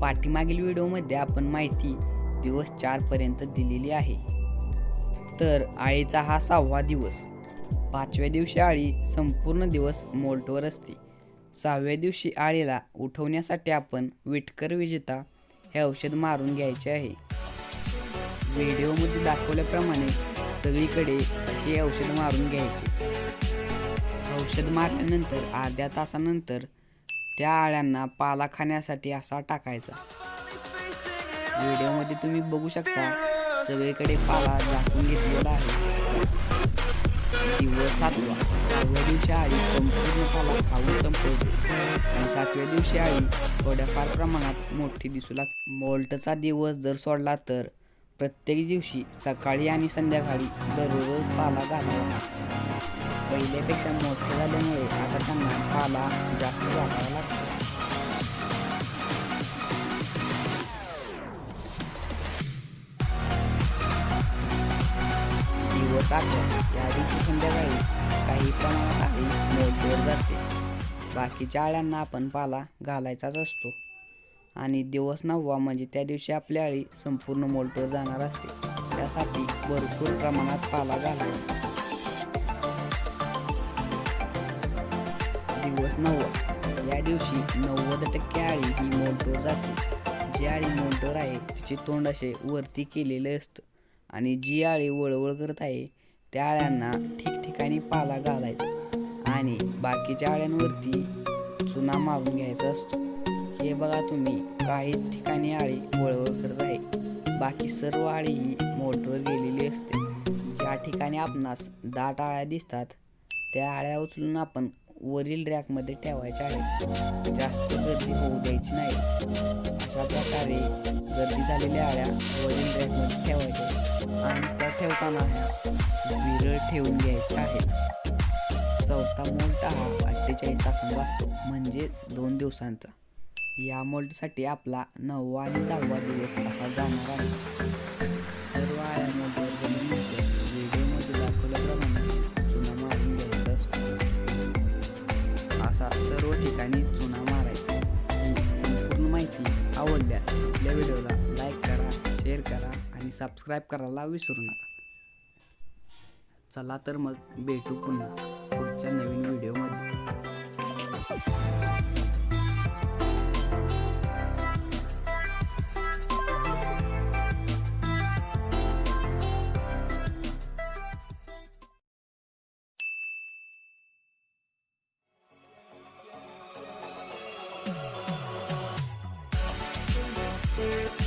पाठीमागील व्हिडिओमध्ये आपण माहिती दिवस 4 पर्यंत दिलेली आहे. तर आळीचा हा 6वा दिवस. 5व्या दिवशी आळी संपूर्ण दिवस मोल्टवर असते. 6व्या दिवशी आळीला उठवण्यासाठी आपण विटकर विजेता हे औषध मारून घ्यायचे आहे. व्हिडिओमध्ये दाखवल्याप्रमाणे सगळीकडे हे औषध मारून घ्यायचे. औषध मारल्यानंतर अर्ध्या तासानंतर त्या आळ्यांना पाला खाण्यासाठी असा टाकायचा. व्हिडिओमध्ये तुम्ही बघू शकता सगळीकडे पाला झाकून घेतलेला आहे. दिवस 7वा. 6व्या दिवशी आळी संपूर्ण पाला खाऊन संपवते आणि 7व्या दिवशी आळी थोड्याफार प्रमाणात मोठी दिसू लागते. मोल्टचा दिवस जर सोडला तर प्रत्येक दिवशी सकाळी आणि संध्याकाळी दररोज पाला घालावा. पहिल्यापेक्षा मोठे झाल्यामुळे आता त्यांना पाला जास्त घालावा लागतो. दिवस 8वा. या दिवशी संध्याकाळी काही प्रमाणात आळी मोल्टवर जाते. बाकीच्या आळ्यांना आपण पाला घालायचाच असतो. आणि दिवस 9वा म्हणजे त्या दिवशी आपली आळी संपूर्ण मोल्टवर जाणार असते. त्यासाठी भरपूर प्रमाणात पाला घालावा. दिवस 9वा. या दिवशी 90% आळी ही मोल्टवर जाते. जी आळी मोल्टवर आहे तिचे तोंड असे वरती केलेले असतं आणि जी आळी वळवळ करत आहे त्या आळ्यांना ठिकठिकाणी पाला घालायचा आणि बाकीच्या आळ्यांवरती चुना मारून घ्यायचा असतो. हे बघा तुम्ही, काही ठिकाणी आळी वळवळ करत आहे. बाकी सर्व आळी ही मोल्टवर गेलेली असते. ज्या ठिकाणी आपणास दाट आळ्या दिसतात त्या आळ्या उचलून आपण वरील रॅकमध्ये ठेवायच्या आहेत. जास्त गर्दी होऊ द्यायची नाही. अशा प्रकारे गर्दी झालेल्या आळ्या वरील रॅकमध्ये ठेवायच्या आणि त्या ठेवताना विरळ ठेवून घ्यायच्या आहेत. 4था मोल्ट हा 48 तासांचा असतो, म्हणजेच 2 दिवसांचा. या मोल्टसाठी आपला 9वा आणि 10वा दिवस असा जाणार आहे. सर्व आळ्या मोल्टवर गेल्यानंतर व्हिडिओमध्ये दाखवल्याप्रमाणे चुना मारून घ्यायचा असतो. असा सर्व ठिकाणी चुना मारायचा. ही संपूर्ण माहिती आवडल्यास आपल्या व्हिडिओला लाईक करा, शेअर करा आणि सबस्क्राईब करायला विसरू नका. चला तर मग भेटू पुन्हा पुढच्या नवीन व्हिडिओमध्ये. Yeah.